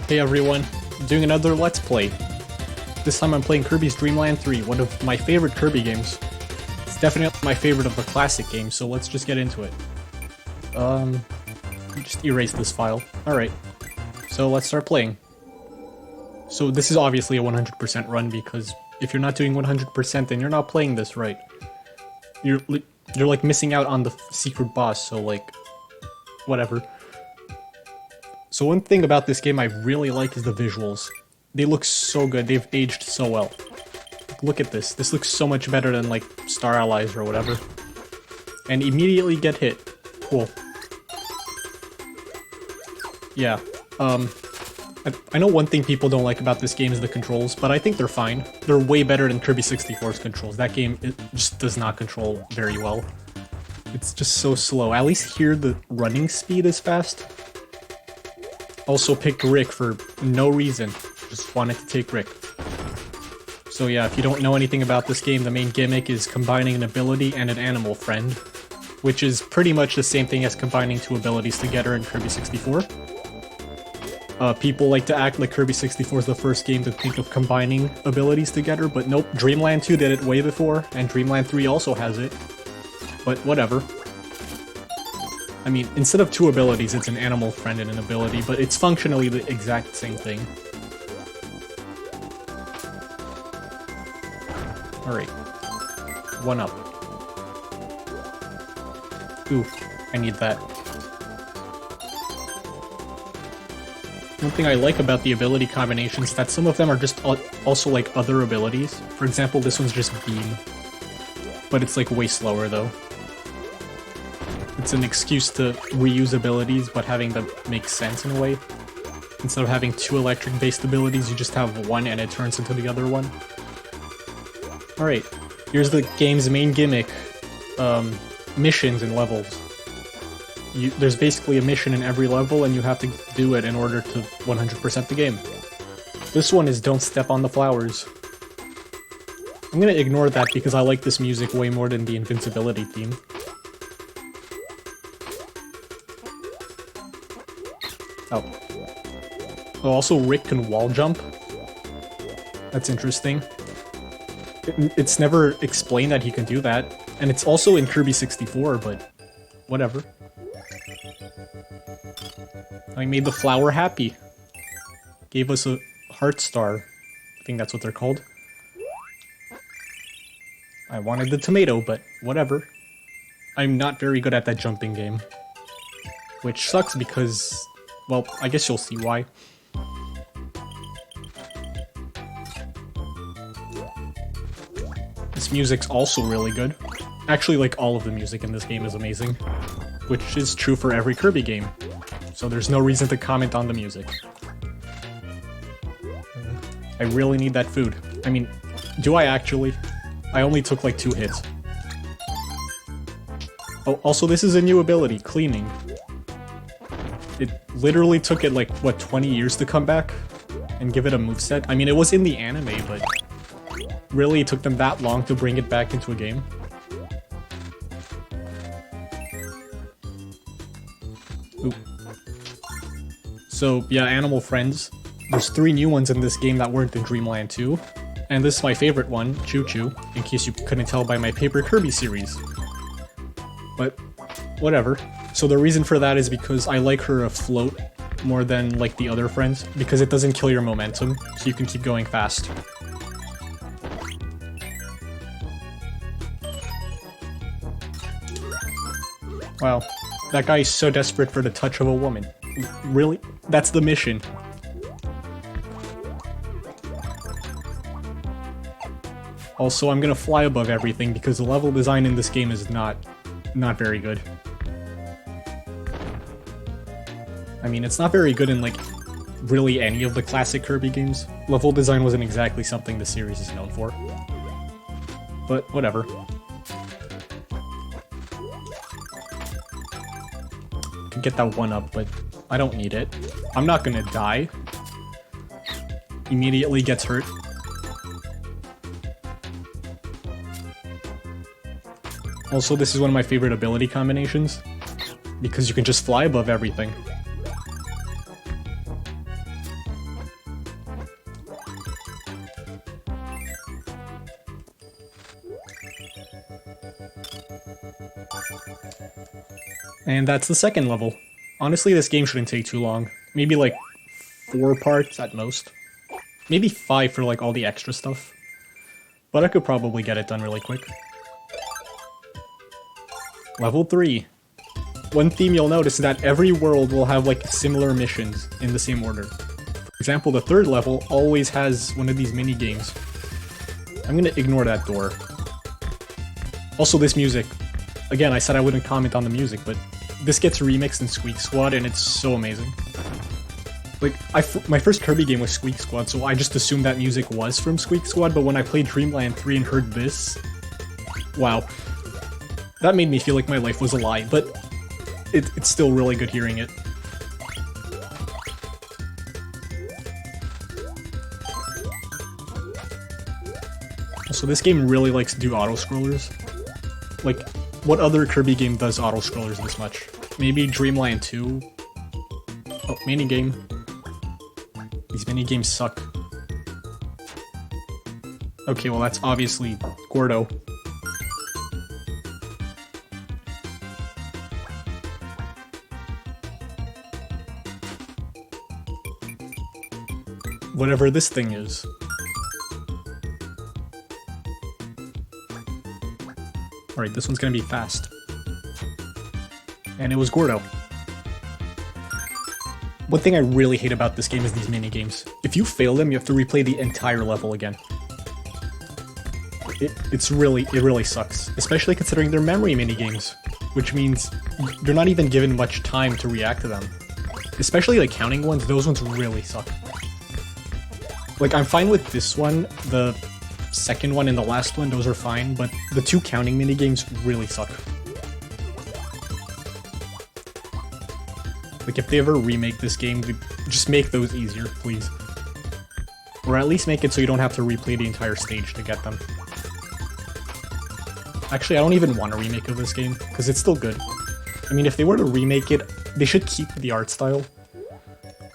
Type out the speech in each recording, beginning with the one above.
Hey everyone, I'm doing another Let's Play. This time I'm playing Kirby's Dream Land 3, one of my favorite Kirby games. It's definitely my favorite of the classic games, so let's just get into it. Just erase this file. Alright, so let's start playing. So this is obviously a 100% run, because if you're not doing 100% then you're not playing this right. You're like missing out on the secret boss, so like, whatever. So one thing about this game I really like is the visuals. They look so good, they've aged so well. Look at this, this looks so much better than like Star Allies or whatever. And immediately get hit. Cool. Yeah, I know one thing people don't like about this game is the controls, but I think they're fine. They're way better than Kirby 64's controls. That game, it just does not control very well. It's just so slow. At least here the running speed is fast. Also picked Rick for no reason. Just wanted to take Rick. So yeah, if you don't know anything about this game, the main gimmick is combining an ability and an animal friend, which is pretty much the same thing as combining two abilities together in Kirby 64. People like to act like Kirby 64 is the first game to think of combining abilities together, but nope, Dreamland 2 did it way before, and Dreamland 3 also has it. But whatever. I mean, instead of two abilities, it's an animal friend and an ability, but it's functionally the exact same thing. Alright. One up. Ooh, I need that. One thing I like about the ability combinations is that some of them are just also like other abilities. For example, this one's just Beam. But it's like way slower though. It's an excuse to reuse abilities, but having them make sense in a way. Instead of having two electric-based abilities, you just have one and it turns into the other one. Alright, here's the game's main gimmick. Missions and levels. There's basically a mission in every level, and you have to do it in order to 100% the game. This one is Don't Step on the Flowers. I'm gonna ignore that because I like this music way more than the invincibility theme. Oh. Oh, also Rick can wall jump. That's interesting. It's never explained that he can do that, and it's also in Kirby 64, but whatever. I made the flower happy. Gave us a heart star. I think that's what they're called. I wanted the tomato, but whatever. I'm not very good at that jumping game. Which sucks because, well, I guess you'll see why. This music's also really good. Actually, like, all of the music in this game is amazing. Which is true for every Kirby game. So there's no reason to comment on the music. I really need that food. I mean, do I actually? I only took like 2 hits. Oh, also this is a new ability, Cleaning. It literally took it like, what, 20 years to come back? And give it a moveset? I mean, it was in the anime, but really it took them that long to bring it back into a game. Ooh. So, yeah, animal friends. There's 3 new ones in this game that weren't in Dreamland 2. And this is my favorite one, Choo Choo, in case you couldn't tell by my Paper Kirby series. But, whatever. So the reason for that is because I like her afloat more than, like, the other friends, because it doesn't kill your momentum, so you can keep going fast. Wow. That guy is so desperate for the touch of a woman. Really? That's the mission. Also, I'm gonna fly above everything because the level design in this game is not very good. I mean, it's not very good in, like, really any of the classic Kirby games. Level design wasn't exactly something the series is known for. But, whatever. Could get that one up, but I don't need it. I'm not gonna die. Immediately gets hurt. Also, this is one of my favorite ability combinations, because you can just fly above everything. And that's the second level. Honestly, this game shouldn't take too long. Maybe like 4 parts at most. Maybe 5 for like all the extra stuff. But I could probably get it done really quick. Level 3. One theme you'll notice is that every world will have like similar missions in the same order. For example, the 3rd level always has one of these mini games. I'm gonna ignore that door. Also, this music. Again, I said I wouldn't comment on the music, but this gets remixed in Squeak Squad, and it's so amazing. Like, my first Kirby game was Squeak Squad, so I just assumed that music was from Squeak Squad, but when I played Dreamland 3 and heard this, wow. That made me feel like my life was a lie, but it's still really good hearing it. So this game really likes to do auto-scrollers. Like, what other Kirby game does auto-scrollers this much? Maybe Dreamland 2? Oh, minigame. These minigames suck. Okay, well that's obviously Gordo. Whatever this thing is. Alright, this one's gonna be fast. And it was Gordo. One thing I really hate about this game is these minigames. If you fail them, you have to replay the entire level again. It really sucks. Especially considering they're memory minigames. Which means you're not even given much time to react to them. Especially the counting ones, those ones really suck. Like, I'm fine with this one, the second one and the last one, those are fine, but the 2 counting minigames really suck. Like, if they ever remake this game, just make those easier, please. Or at least make it so you don't have to replay the entire stage to get them. Actually, I don't even want a remake of this game, because it's still good. I mean, if they were to remake it, they should keep the art style.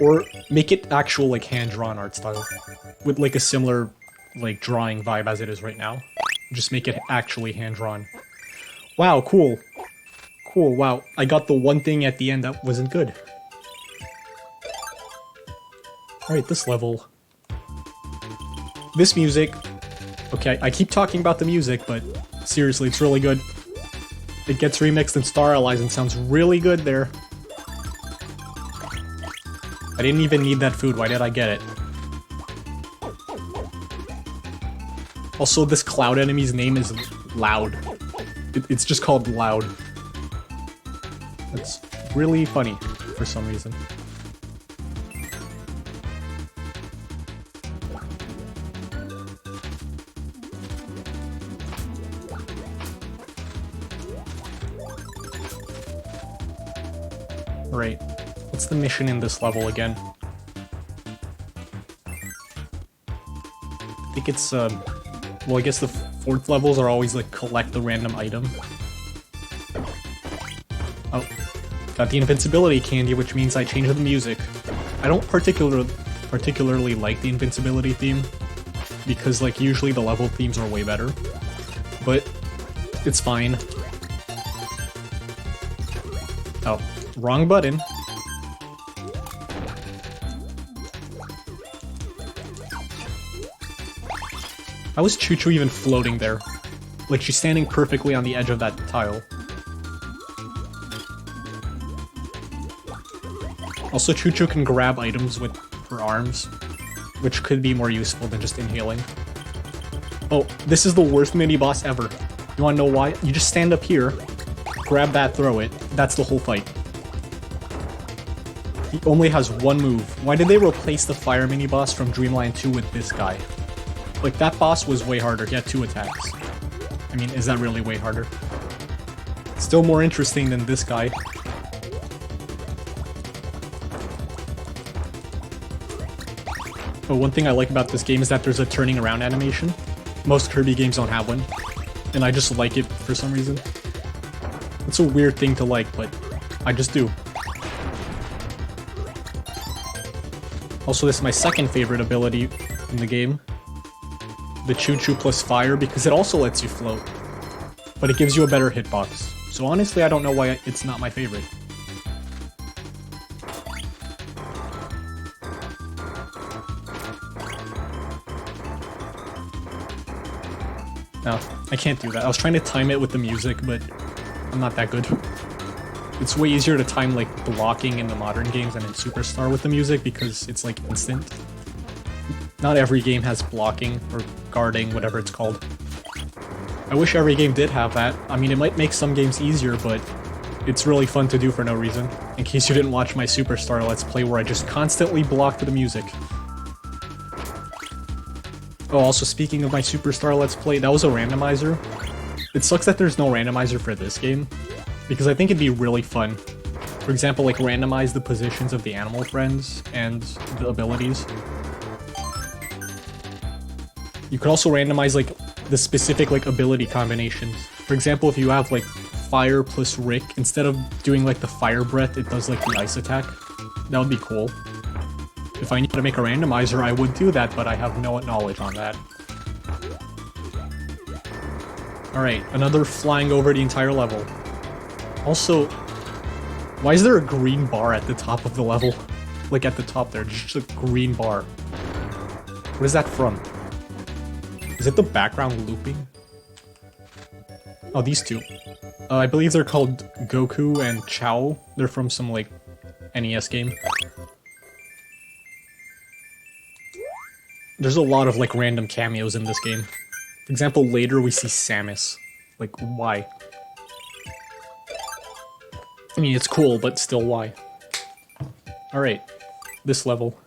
Or make it actual, like, hand-drawn art style. With, like, a similar, like, drawing vibe as it is right now. Just make it actually hand-drawn. Wow, cool. Cool, wow. I got the one thing at the end that wasn't good. Alright, this level. This music. Okay, I keep talking about the music, but seriously, it's really good. It gets remixed in Star Allies and sounds really good there. I didn't even need that food, why did I get it? Also, this cloud enemy's name is Loud. It's just called Loud. That's really funny, for some reason. Right. What's the mission in this level again? I think it's, well, I guess the 4th levels are always, like, collect the random item. Oh. Got the invincibility candy, which means I changed the music. I don't particularly like the invincibility theme, because, like, usually the level themes are way better. But it's fine. Oh. Wrong button. How is Choo Choo even floating there? Like, she's standing perfectly on the edge of that tile. Also, Choo Choo can grab items with her arms, which could be more useful than just inhaling. Oh, this is the worst mini-boss ever. You wanna know why? You just stand up here, grab that, throw it. That's the whole fight. He only has one move. Why did they replace the fire mini-boss from Dreamland 2 with this guy? Like, that boss was way harder. He had 2 attacks. I mean, is that really way harder? Still more interesting than this guy. But one thing I like about this game is that there's a turning around animation. Most Kirby games don't have one. And I just like it for some reason. It's a weird thing to like, but I just do. Also, this is my second favorite ability in the game. The Choo Choo plus fire, because it also lets you float. But it gives you a better hitbox. So honestly, I don't know why it's not my favorite. No, I can't do that. I was trying to time it with the music, but I'm not that good. It's way easier to time like blocking in the modern games than in Superstar with the music because it's like instant. Not every game has blocking or guarding, whatever it's called. I wish every game did have that. I mean, it might make some games easier, but it's really fun to do for no reason. In case you didn't watch my Superstar Let's Play where I just constantly blocked the music. Oh, also speaking of my Superstar Let's Play, that was a randomizer. It sucks that there's no randomizer for this game, because I think it'd be really fun. For example, like randomize the positions of the animal friends and the abilities. You could also randomize like the specific like ability combinations. For example, if you have like fire plus Rick, instead of doing like the fire breath, it does like the ice attack. That would be cool. If I need to make a randomizer, I would do that, but I have no knowledge on that. Alright, another flying over the entire level. Also, why is there a green bar at the top of the level? Like at the top there, just a green bar. What is that from? Is it the background looping? Oh, these two. I believe they're called Goku and Chao. They're from some, like, NES game. There's a lot of, like, random cameos in this game. For example, later we see Samus. Like, why? I mean, it's cool, but still, why? Alright, this level.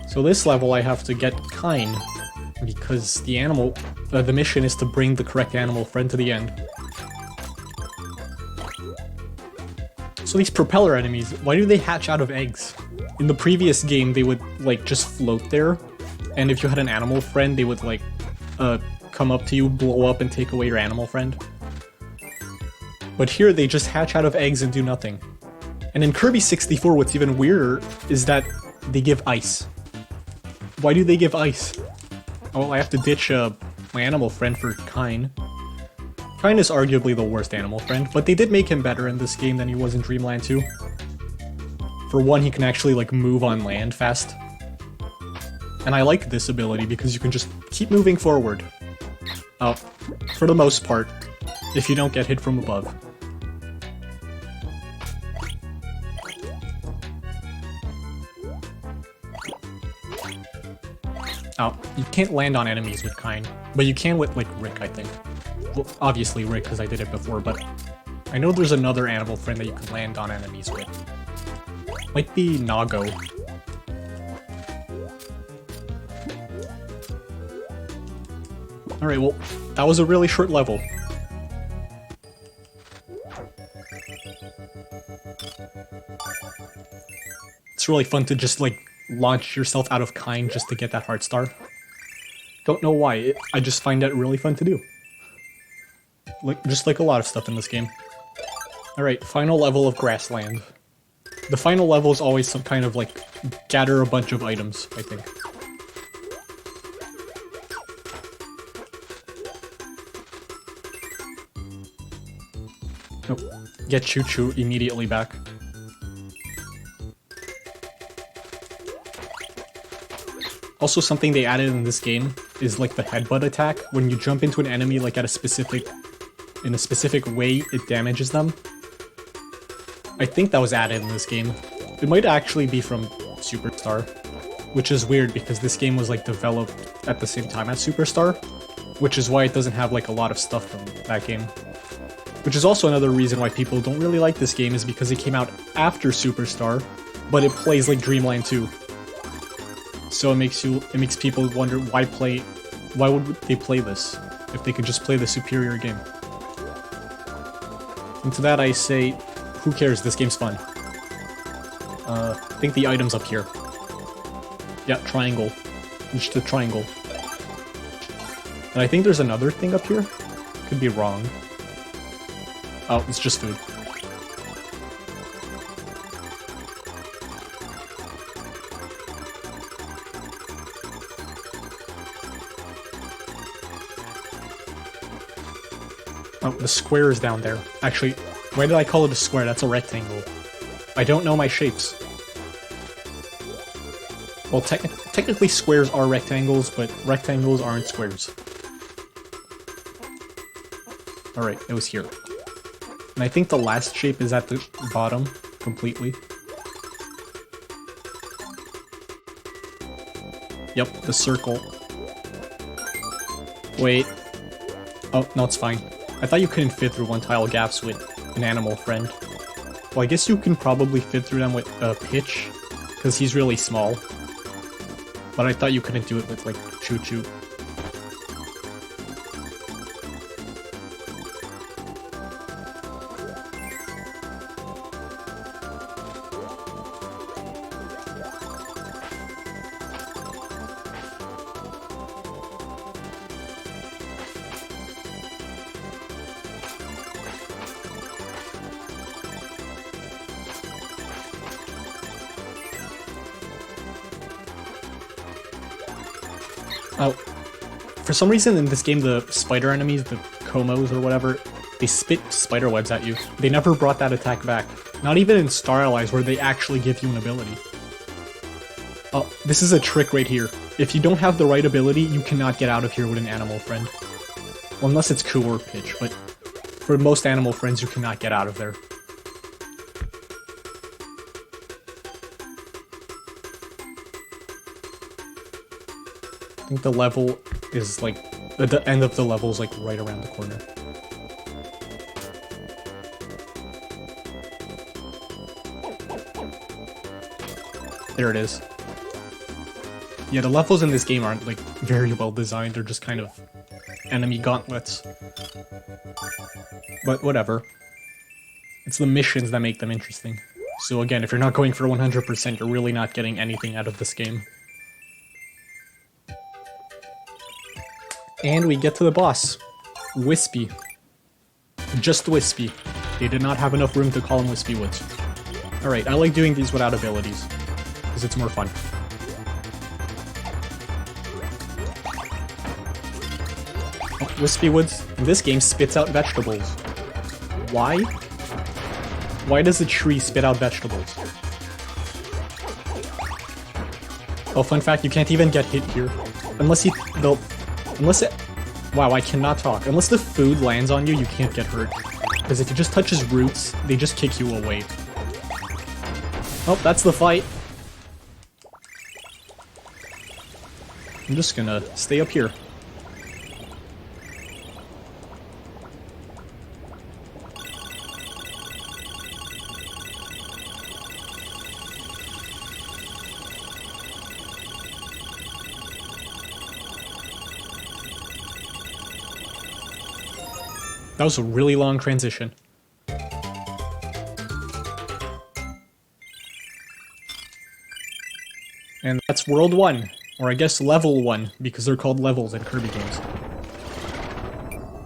So this level I have to get Kine, because the animal... the mission is to bring the correct animal friend to the end. So these propeller enemies, why do they hatch out of eggs? In the previous game, they would, like, just float there, and if you had an animal friend, they would, like, come up to you, blow up, and take away your animal friend. But here, they just hatch out of eggs and do nothing. And in Kirby 64, what's even weirder is that they give ice. Why do they give ice? Oh, I have to ditch my animal friend for Kine. Kine is arguably the worst animal friend, but they did make him better in this game than he was in Dreamland 2. For one, he can actually, like, move on land fast. And I like this ability because you can just keep moving forward. For the most part, if you don't get hit from above. Oh, you can't land on enemies with Kine, but you can with, like, Rick, I think. Well, obviously Rick, because I did it before, but I know there's another animal friend that you can land on enemies with. Might be Nago. Alright, well, that was a really short level. It's really fun to just, like, launch yourself out of Kine just to get that heart star. Don't know why, I just find that really fun to do. Just like a lot of stuff in this game. Alright, final level of Grassland. The final level is always some kind of, like, gather a bunch of items, I think. Oh, get Choo Choo immediately back. Also, something they added in this game is, like, the Headbutt Attack. When you jump into an enemy, like, in a specific way, it damages them. I think that was added in this game. It might actually be from Superstar, which is weird because this game was, like, developed at the same time as Superstar, which is why it doesn't have, like, a lot of stuff from that game. Which is also another reason why people don't really like this game, is because it came out after Superstar, but it plays like Dreamland 2. So it makes people wonder why would they play this if they could just play the superior game. And to that I say, who cares, this game's fun. I think the item's up here. Yeah, triangle. Reach the triangle. And I think there's another thing up here. Could be wrong. Oh, it's just food. Oh, the square is down there. Actually, why did I call it a square? That's a rectangle. I don't know my shapes. Well, technically squares are rectangles, but rectangles aren't squares. Alright, it was here. And I think the last shape is at the bottom, completely. Yep, the circle. Wait. Oh, no, it's fine. I thought you couldn't fit through one-tile gaps with an animal friend. Well, I guess you can probably fit through them with Pitch, because he's really small. But I thought you couldn't do it with, like, Choo Choo. Oh, for some reason in this game, the spider enemies, the Komos or whatever, they spit spider webs at you. They never brought that attack back. Not even in Star Allies, where they actually give you an ability. Oh, this is a trick right here. If you don't have the right ability, you cannot get out of here with an animal friend. Well, unless it's Coo or Pitch, but for most animal friends, you cannot get out of there. I think the level is like, the end of the level is like right around the corner. There it is. Yeah, the levels in this game aren't like very well designed, they're just kind of enemy gauntlets. But whatever. It's the missions that make them interesting. So again, if you're not going for 100%, you're really not getting anything out of this game. And we get to the boss. Wispy. Just Wispy. They did not have enough room to call him Wispy Woods. Alright, I like doing these without abilities, because it's more fun. Oh, Wispy Woods, in this game, spits out vegetables. Why? Why does a tree spit out vegetables? Oh, fun fact, you can't even get hit here. Unless wow, I cannot talk. Unless the food lands on you, you can't get hurt. Because if it just touches roots, they just kick you away. Oh, that's the fight. I'm just gonna stay up here. That was a really long transition. And that's World 1, or I guess Level 1, because they're called levels in Kirby games.